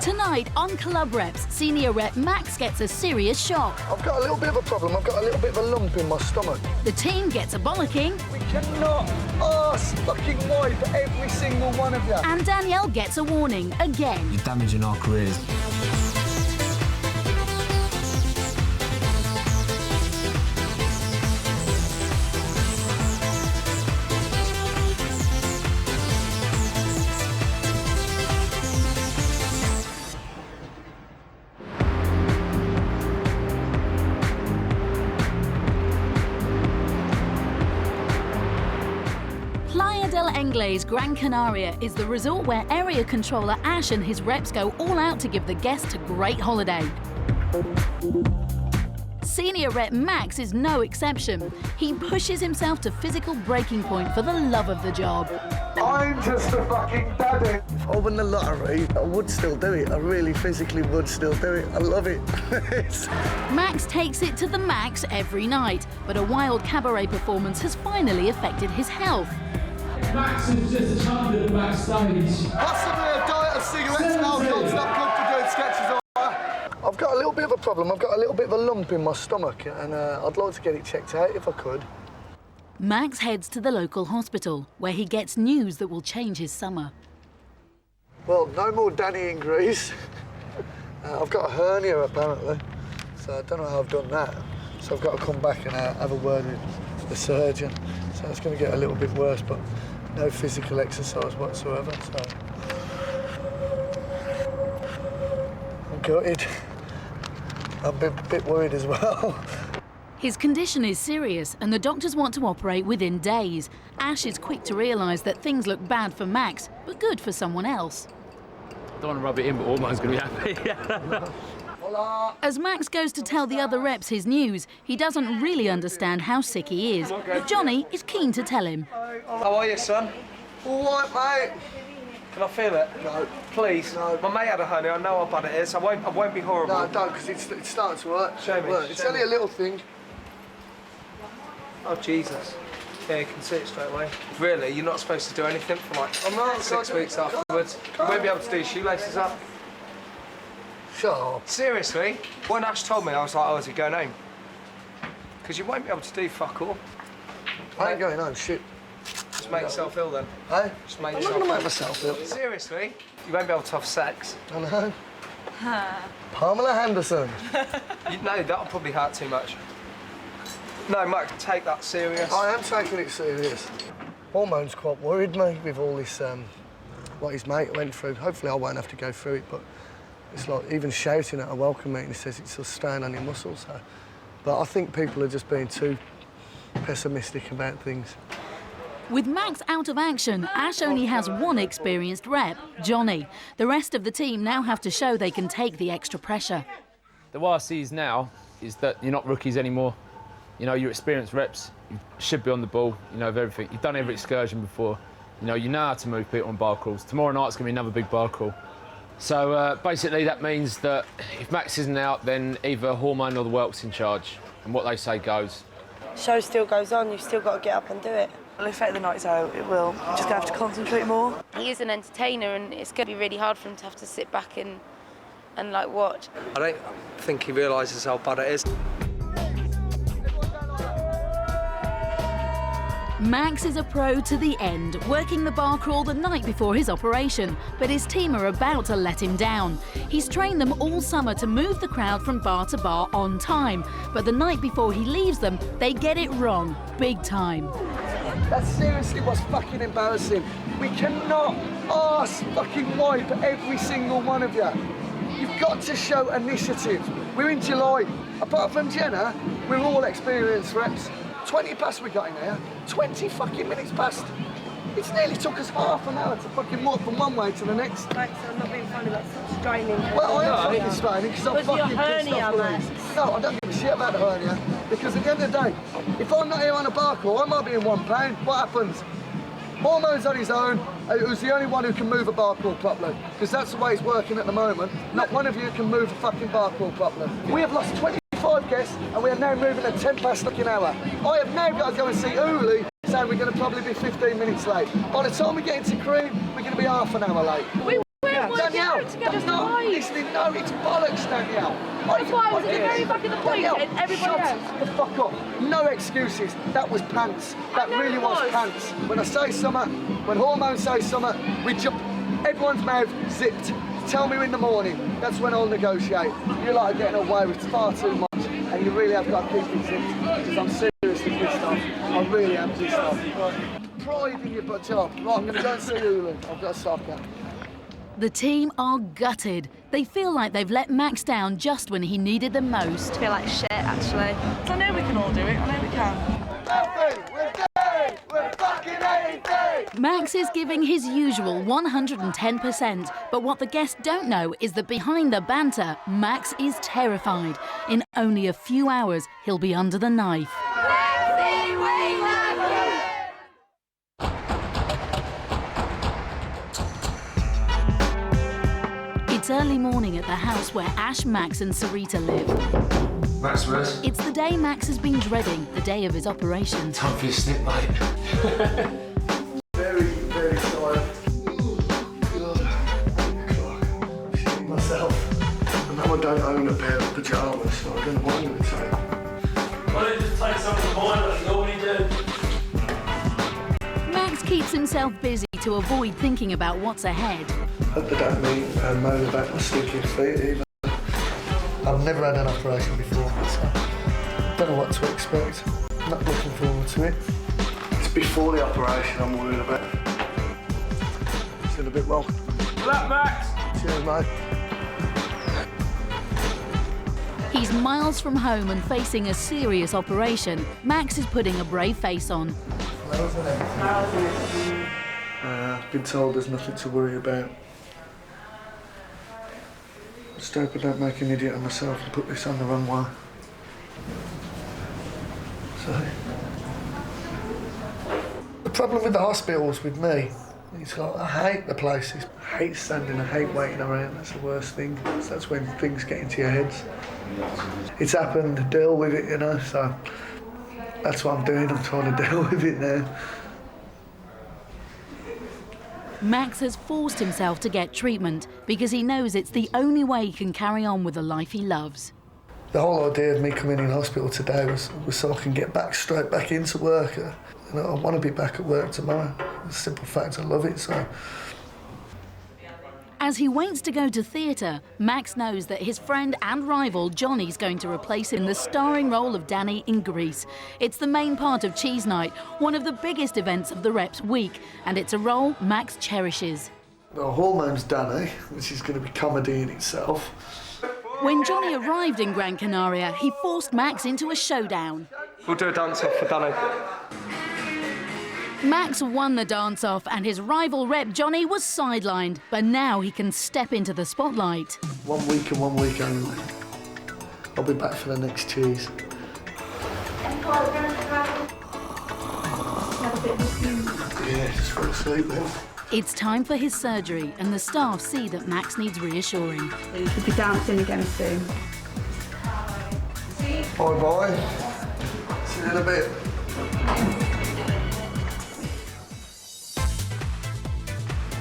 Tonight on Club Reps, senior rep Max gets a serious shock. I've got a little bit of a problem. I've got a little bit of a lump in my stomach. The team gets a bollocking. We cannot fucking wipe every single one of you. And Danielle gets a warning again. You're damaging our careers. Gran Canaria is the resort where area controller Ash and his reps go all out to give the guests a great holiday. Senior rep Max is no exception. He pushes himself to physical breaking point for the love of the job. I'm just a fucking daddy. If I won the lottery, I would still do it. I really physically would still do it. I love it. Max takes it to the max every night, but a wild cabaret performance has finally affected his health. Max is just a champion backstage. Possibly a diet of cigarettes and alcohol's not good for doing sketches. I've got a little bit of a problem. I've got a little bit of a lump in my stomach and I'd like to get it checked out if I could. Max heads to the local hospital where he gets news that will change his summer. Well, no more Danny in Greece. I've got a hernia apparently, so I don't know how I've done that. So I've got to come back and have a word with the surgeon. So it's going to get a little bit worse, but no physical exercise whatsoever, so I'm gutted. I'm a bit worried as well. His condition is serious and the doctors want to operate within days. Ash is quick to realise that things look bad for Max, but good for someone else. Don't want to rub it in, but Ormon's going to be happy. As Max goes to tell the other reps his news, he doesn't really understand how sick he is. But Jonny is keen to tell him. How are you, son? All right, mate. Can I feel it? No. Please? No. My mate had a hernia, I know how bad it is. I won't be horrible. No, don't, because it's starting to hurt. Show me. Look, it's only a little thing. Oh, Jesus. Yeah, you can see it straight away. Really? You're not supposed to do anything for like 6 weeks afterwards? You won't be able to do your shoelaces up? Shut up. Seriously? When Ash told me, I was like, oh, is he going home? Because you won't be able to do fuck all. I ain't going home, shit. Just make yourself ill then. Hey? Just make I'm not yourself going to ill. make myself ill. Seriously? You won't be able to have sex. I know. Pamela Henderson. No, that'll probably hurt too much. No, Mike, take that serious. I am taking it serious. Hormone's quite worried me with all this, what his mate went through. Hopefully I won't have to go through it, but it's like even shouting at a welcome meeting, he says it's a strain on your muscles. So. But I think people are just being too pessimistic about things. With Max out of action, Ash only has one experienced rep, Jonny. The rest of the team now have to show they can take the extra pressure. The way I see is now is that you're not rookies anymore. You know, you're experienced reps. You should be on the ball, you know, of everything. You've done every excursion before. You know how to move people on bar crawls. Tomorrow night's going to be another big bar crawl. So basically that means that if Max isn't out, then either Hormone or the work's in charge. And what they say goes. Show still goes on, you've still got to get up and do it. It'll affect the nights out, it will. You're just going to have to concentrate more. He is an entertainer and it's going to be really hard for him to have to sit back and like watch. I don't think he realises how bad it is. Max is a pro to the end, working the bar crawl the night before his operation, but his team are about to let him down. He's trained them all summer to move the crowd from bar to bar on time, but the night before he leaves them, they get it wrong, big time. That's seriously what's fucking embarrassing. We cannot fucking wipe every single one of you. You've got to show initiative. We're in July. Apart from Jenna, we're all experienced reps. 20 past we got in there, 20 fucking minutes past. It's nearly took us half an hour to fucking walk from one way to the next. Like, so I'm not being funny, that's straining. Well, I am fucking straining because I'm fucking pissed hernia, off Max. with these. No, I don't give a shit about the hernia because at the end of the day, if I'm not here on a bar crawl, I might be in £1. What happens? Hormone's on his own, who's the only one who can move a bar crawl properly because that's the way it's working at the moment. Not one of you can move a fucking bar crawl properly. We have lost 25 guests and we are now moving at 10 past fucking hour. I have now got to go and see Uli saying we're going to probably be 15 minutes late. By the time we get into Cream, we're going to be half an hour late. We weren't Danielle, I'm not listening. No, it's bollocks, Danielle. That's why I was very back in the point, and everybody else. Shut the fuck up. No excuses. That was pants. That really was pants. When I say something, when hormones say something, we jump. Everyone's mouth zipped. Tell me in the morning. That's when I'll negotiate. You lot are getting away with far too much, and you really have got to keep it zipped. Because I'm seriously pissed off. I really am pissed off. Pride in your job. Right, I'm going to go and see Ulan. I've got a soccer. The team are gutted. They feel like they've let Max down just when he needed them most. I feel like shit, actually. So I know we can all do it. I know we can. We're dead! We're fucking 80! Max is giving his usual 110%, but what the guests don't know is that behind the banter, Max is terrified. In only a few hours, he'll be under the knife. It's early morning at the house where Ash, Max and Syreeta live. Max, where's? It's the day Max has been dreading, the day of his operation. Time for your snip, mate. Very, very tired. I'm shitting myself. I know I don't own a pair of pyjamas, so I don't know what I'm going to take. Why don't you just take some of mine like you normally do? Max keeps himself busy to avoid thinking about what's ahead. Hope they don't mean and moan about my stinking feet either. I've never had an operation before, so I don't know what to expect. I'm not looking forward to it. It's before the operation I'm worried about. Feel a bit well. Black Max! Cheers, mate. He's miles from home and facing a serious operation. Max is putting a brave face on. I've been told there's nothing to worry about. Just hope I don't make an idiot of myself and put this on the wrong way. So, the problem with the hospitals with me is like, I hate the places. I hate standing, I hate waiting around. That's the worst thing. That's when things get into your heads. It's happened, deal with it, you know, so that's what I'm doing. I'm trying to deal with it now. Max has forced himself to get treatment because he knows it's the only way he can carry on with the life he loves. The whole idea of me coming in hospital today was so I can get straight back into work. And I want to be back at work tomorrow. The simple fact, I love it, so. As he waits to go to theatre, Max knows that his friend and rival Jonny's going to replace him in the starring role of Danny in Grease. It's the main part of Cheese Night, one of the biggest events of the Reps week, and it's a role Max cherishes. The hormone's Danny, which is going to be comedy in itself. When Jonny arrived in Gran Canaria, he forced Max into a showdown. We'll do a dance-off for Danny. Max won the dance-off and his rival rep Jonny was sidelined, but now he can step into the spotlight. 1 week and 1 week only. I'll be back for the next cheese. Yeah, just fall asleep then. It's time for his surgery and the staff see that Max needs reassuring. You could be dancing again soon. Bye-bye. See you in a bit.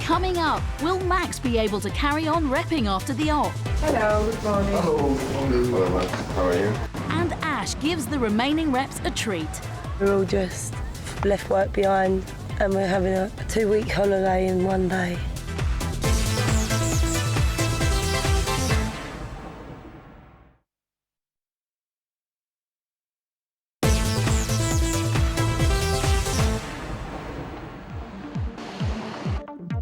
Coming up, will Max be able to carry on repping after the op? Hello, good morning. Hello, Max. How are you? And Ash gives the remaining reps a treat. We're all just left work behind and we're having a 2-week holiday in 1 day.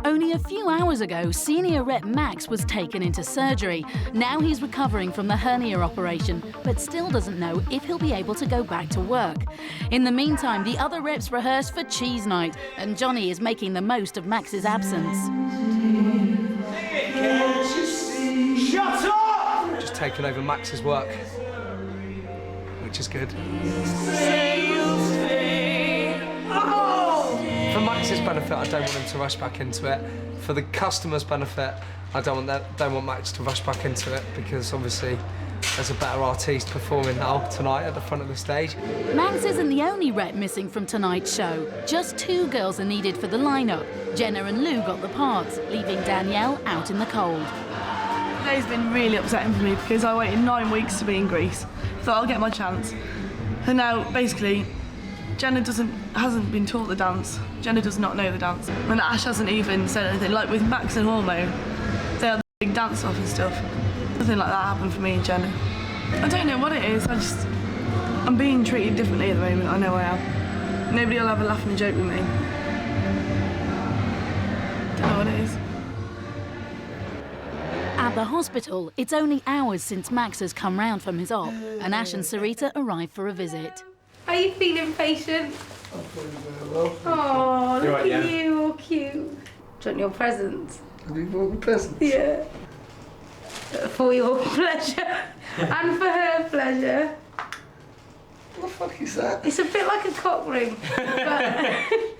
Only a few hours ago, senior rep Max was taken into surgery. Now he's recovering from the hernia operation, but still doesn't know if he'll be able to go back to work. In the meantime, the other reps rehearse for Cheese Night, and Jonny is making the most of Max's absence. Shut up! Just taking over Max's work, which is good. From Max Max's benefit, I don't want him to rush back into it. For the customer's benefit, I don't want Max to rush back into it, because obviously there's a better artiste performing now tonight at the front of the stage. Max isn't the only rep missing from tonight's show. Just 2 girls are needed for the lineup. Jenna and Lou got the parts, leaving Danielle out in the cold. Today's been really upsetting for me because I waited 9 weeks to be in Greece. Thought I'll get my chance. And now, basically, Jenna hasn't been taught the dance. Jenna does not know the dance. And Ash hasn't even said anything. Like with Max and Hormone, they are the big dance-off and stuff. Nothing like that happened for me and Jenna. I don't know what it is, I'm being treated differently at the moment, I know I am. Nobody will have a laugh and joke with me. Don't know what it is. At the hospital, it's only hours since Max has come round from his op, and Ash and Syreeta arrive for a visit. Are you feeling patient? I'm feeling very well. Oh, look right, at yeah. you, all cute. Do you want your presents? Have you brought me presents? Yeah. For your pleasure and for her pleasure. What the fuck is that? It's a bit like a cock ring, but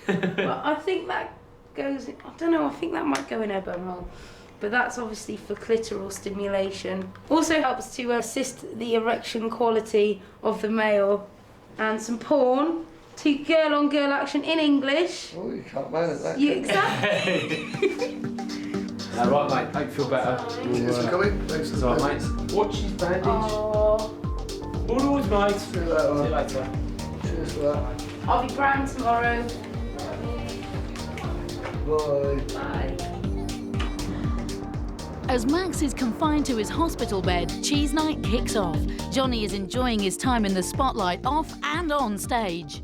I think that goes, I don't know, I think that might go in her bumhole. But that's obviously for clitoral stimulation. Also helps to assist the erection quality of the male. And some porn, to girl-on-girl action in English. Oh, you can't manage that. Yeah, exactly. Right, mate, hope you feel better. Cheers for coming. Thanks for It's all right, mate. Watch his bandage. Oh, All mate. See you later. See you later. Cheers for that. I'll be grand tomorrow. Bye. Bye. As Max is confined to his hospital bed, Cheese Night kicks off. Jonny is enjoying his time in the spotlight off and on stage.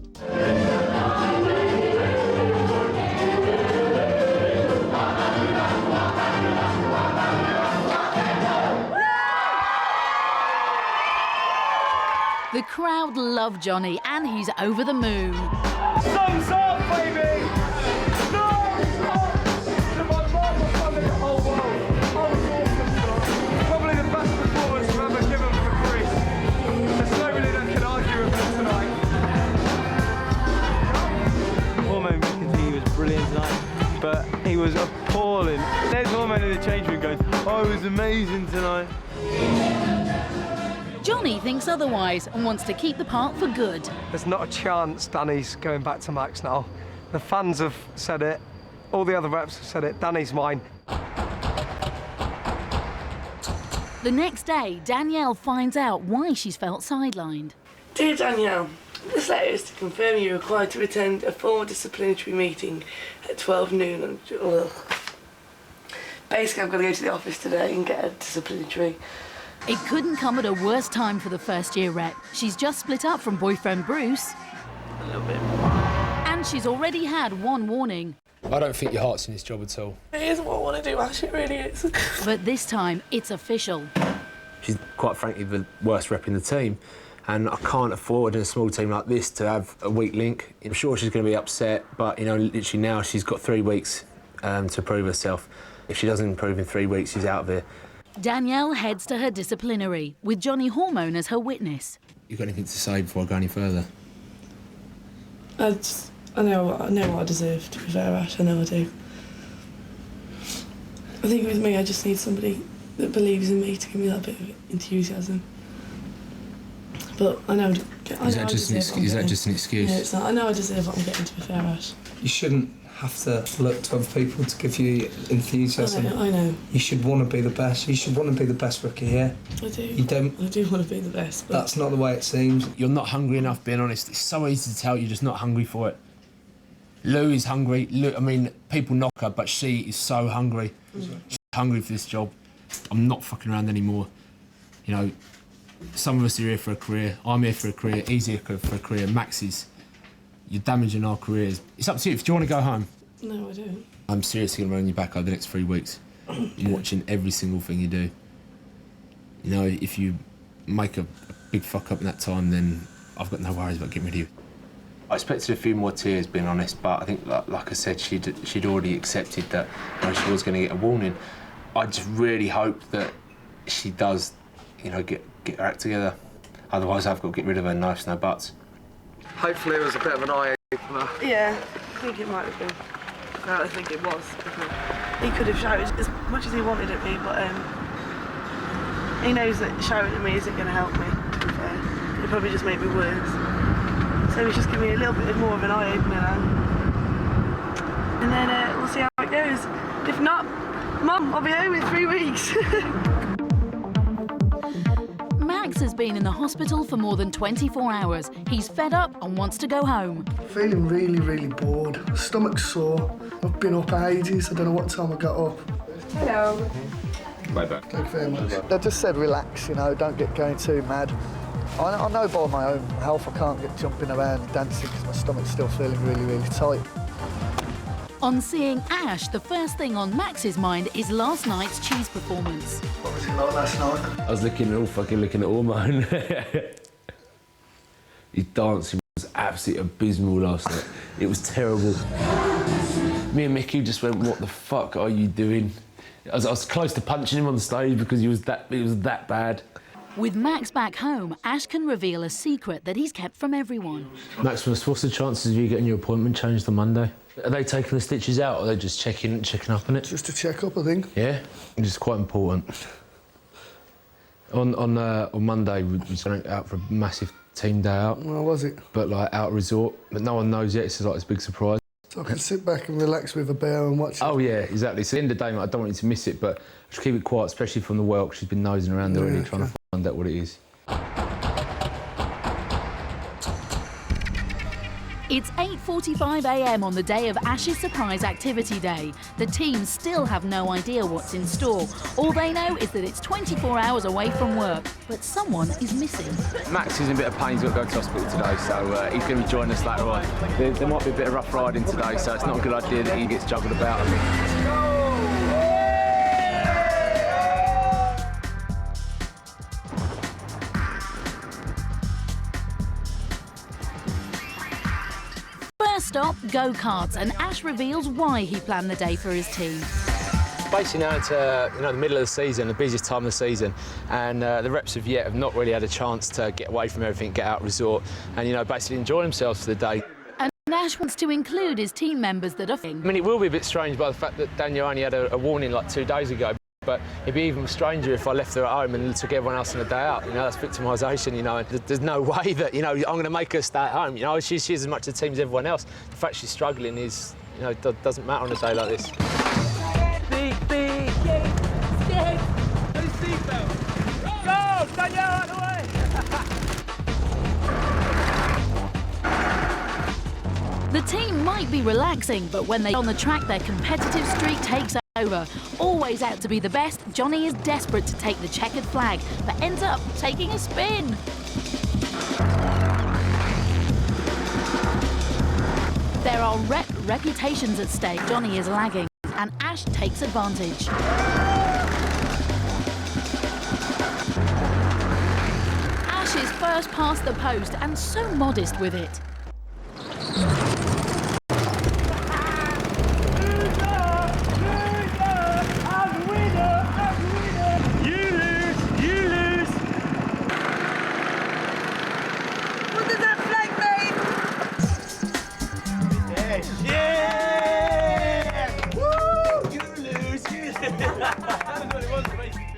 The crowd love Jonny and he's over the moon. Thumbs up, baby! Thumbs up! To my mum, my family, the whole world. I was awesome. Probably the best performance I've ever given for Greece. There's nobody that can argue with me tonight. Hormone Micky was brilliant tonight, but he was appalling. There's Hormone in the change room going, oh, it was amazing tonight. Jonny thinks otherwise and wants to keep the part for good. There's not a chance Danny's going back to Max now. The fans have said it, all the other reps have said it, Danny's mine. The next day, Danielle finds out why she's felt sidelined. Dear Danielle, this letter is to confirm you're required to attend a formal disciplinary meeting at 12 noon. Basically, I've got to go to the office today and get a disciplinary. It couldn't come at a worse time for the first-year rep. She's just split up from boyfriend Bruce. A little bit. And she's already had one warning. I don't think your heart's in this job at all. It is what I want to do, Ash, it really is. But this time, it's official. She's quite frankly the worst rep in the team, and I can't afford in a small team like this to have a weak link. I'm sure she's going to be upset, but you know, literally now she's got 3 weeks to prove herself. If she doesn't improve in 3 weeks, she's out of here. Danielle heads to her disciplinary, with Jonny Hormone as her witness. You got anything to say before I go any further? I know what I deserve, to be fair, Ash, I know I do. I think with me, I just need somebody that believes in me to give me that bit of enthusiasm. But I know... Is that just an excuse? Yeah, it's not. I know I deserve what I'm getting, to be fair, Ash. You shouldn't have to look to other people to give you enthusiasm. I know. You should want to be the best. You should want to be the best rookie here. I do. You don't. I do want to be the best, but... That's not the way it seems. You're not hungry enough, being honest. It's so easy to tell you're just not hungry for it. Lou is hungry. Lou, I mean, people knock her, but she is so hungry. She's hungry for this job. I'm not fucking around anymore. You know, some of us are here for a career. I'm here for a career. He's here for a career. Max is. You're damaging our careers. It's up to you. If you want to go home. No, I don't. I'm seriously going to run you back over the next 3 weeks. I'm watching every single thing you do. You know, if you make a big fuck up in that time, then I've got no worries about getting rid of you. I expected a few more tears, being honest, but I think, like I said, she'd already accepted that she was going to get a warning. I just really hope that she does, you know, get her act together. Otherwise, I've got to get rid of her, no ifs, no buts. Hopefully it was a bit of an eye-opener. Yeah, I think it might have been. I think it was. He could have shouted as much as he wanted at me, but he knows that shouting at me isn't going to help me, to be fair. It'll probably just make me worse. So he's just giving me a little bit more of an eye-opener now. And then we'll see how it goes. If not, Mum, I'll be home in 3 weeks. Max has been in the hospital for more than 24 hours. He's fed up and wants to go home. Feeling really, really bored. Stomach's sore. I've been up ages. I don't know what time I got up. Hello. Bye bye. Thank you very much. They just said relax, you know, don't get going too mad. I know by my own health I can't get jumping around and dancing because my stomach's still feeling really, really tight. On seeing Ash, the first thing on Max's mind is last night's cheese performance. What was it like last night? I was looking at Ormond. His dancing was absolutely abysmal last night. It was terrible. Me and Micky just went, what the fuck are you doing? I was close to punching him on the stage because it was that bad. With Max back home, Ash can reveal a secret that he's kept from everyone. Maximus, what's the chances of you getting your appointment changed on Monday? Are they taking the stitches out or are they just checking up on it? Just a check-up, I think. Yeah? Which is quite important. On Monday, we went out for a massive team day out. Well, was it? But, like, out resort. But no one knows yet. It's like this big surprise. So I can sit back and relax with a beer and watch it. Oh, yeah, exactly. So at the end of the day, mate, I don't want you to miss it, but just keep it quiet, especially from the Welk. She's been nosing around already, trying to find out what it is. It's 8:45 a.m. on the day of Ash's surprise activity day. The team still have no idea what's in store. All they know is that it's 24 hours away from work, but someone is missing. Max is in a bit of pain, he's got to go to hospital today, so he's going to be joining us later on. There might be a bit of rough riding today, so it's not a good idea that he gets juggled about. First stop, go-karts, and Ash reveals why he planned the day for his team. Basically now into the middle of the season, the busiest time of the season, and the reps have not really had a chance to get away from everything, get out resort, and basically enjoy themselves for the day. And Ash wants to include his team members that are... I mean, it will be a bit strange by the fact that Danielle only had a warning like 2 days ago, but it'd be even stranger if I left her at home and took everyone else on a day out. That's victimisation, and there's no way that, I'm going to make her stay at home. She's as much a team as everyone else. The fact she's struggling is, doesn't matter on a day like this. Beep, beep, skate, no seatbelt. Go, Danielle, out of the way. The team might be relaxing, but when they're on the track, their competitive streak takes over. Always out to be the best, Jonny is desperate to take the checkered flag, but ends up taking a spin. There are reputations at stake. Jonny is lagging, and Ash takes advantage. Ash is first past the post, and so modest with it.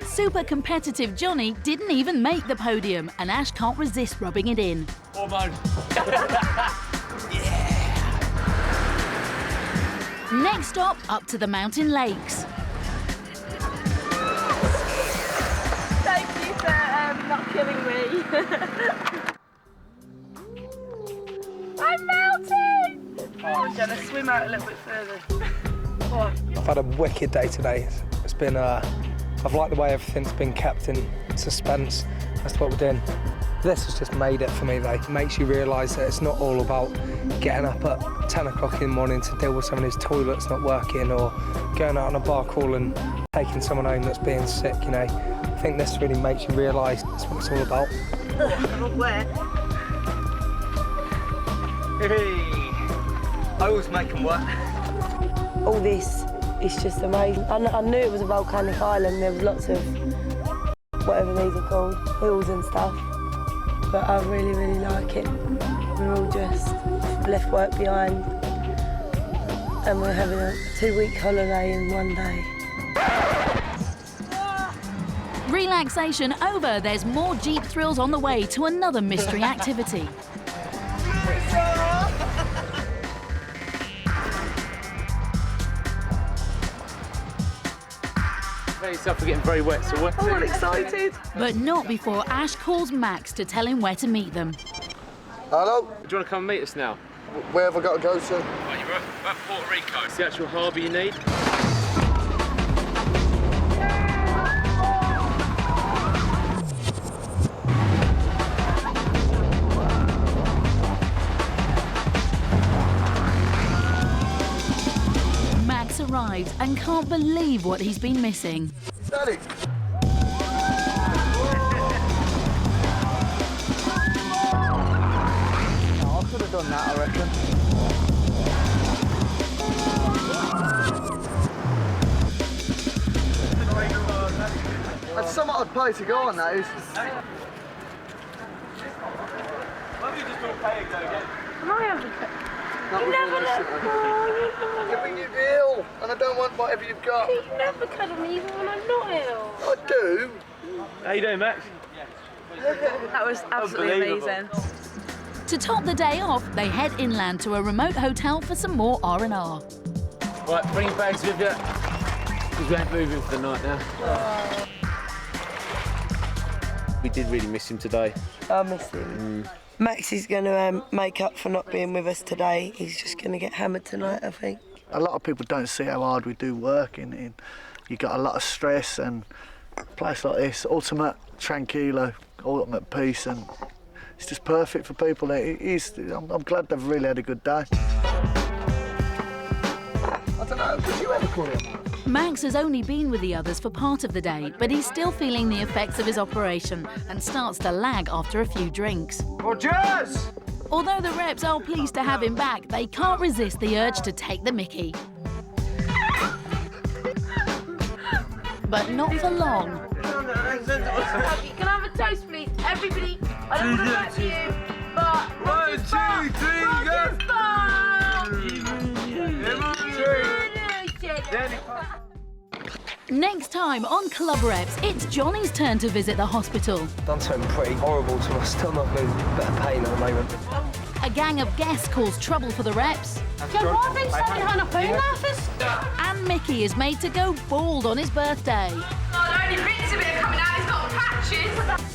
Super competitive Jonny didn't even make the podium, and Ash can't resist rubbing it in. Hormone. Next stop, up to the mountain lakes. Thank you for not killing me. I'm melting! Oh, Jenna, swim out a little bit further. Come on. I've had a wicked day today. It's been, I've liked the way everything's been kept in suspense. That's what we're doing. This has just made it for me, though. It makes you realise that it's not all about getting up at 10 o'clock in the morning to deal with someone whose toilet's not working or going out on a bar crawl and taking someone home that's being sick, I think this really makes you realise that's what it's all about. Where? Hey, I always make them work. All this is just amazing. I knew it was a volcanic island. There was lots of, whatever these are called, hills and stuff. But I really, really like it. We're all just left work behind. and we're having a 2-week holiday in 1 day. Relaxation over, there's more Jeep thrills on the way to another mystery activity. Yourself for getting very wet, so what? I'm excited. But not before Ash calls Max to tell him where to meet them. Hello? Do you want to come and meet us now? Where have I got to go to? Right, you're at Puerto Rico. It's the actual harbour you need. Max arrives and can't believe what he's been missing. Daddy! I could have done that, I reckon. That's something I'd pay to go on, that is. Can I have a You never Giving you ill, and I don't want whatever you've got. You never cuddle me even when I'm not ill. I do. How you doing, Max? That was absolutely amazing. To top the day off, they head inland to a remote hotel for some more R&R. Right, bring your bags with you, because we ain't moving for the night now. We did really miss him today. I miss him. Max is going to make up for not being with us today. He's just going to get hammered tonight, I think. A lot of people don't see how hard we do work in. You got a lot of stress, and a place like this, ultimate tranquilo, ultimate peace, and it's just perfect for people. I'm glad they've really had a good day. I don't know, did you ever call him? Max has only been with the others for part of the day, but he's still feeling the effects of his operation and starts to lag after a few drinks. Rogers! Although the reps are pleased to have him back, they can't resist the urge to take the mickey. But not for long. Can I have a toast, please? Everybody, I don't want to hurt you, but... 1, 2, 3, go! Next time on Club Reps, it's Jonny's turn to visit the hospital. Done something pretty horrible to us. Still not moving. Bit of pain at the moment. A gang of guests cause trouble for the reps. And Micky is made to go bald on his birthday. God, only bits of it are coming out, he's got patches.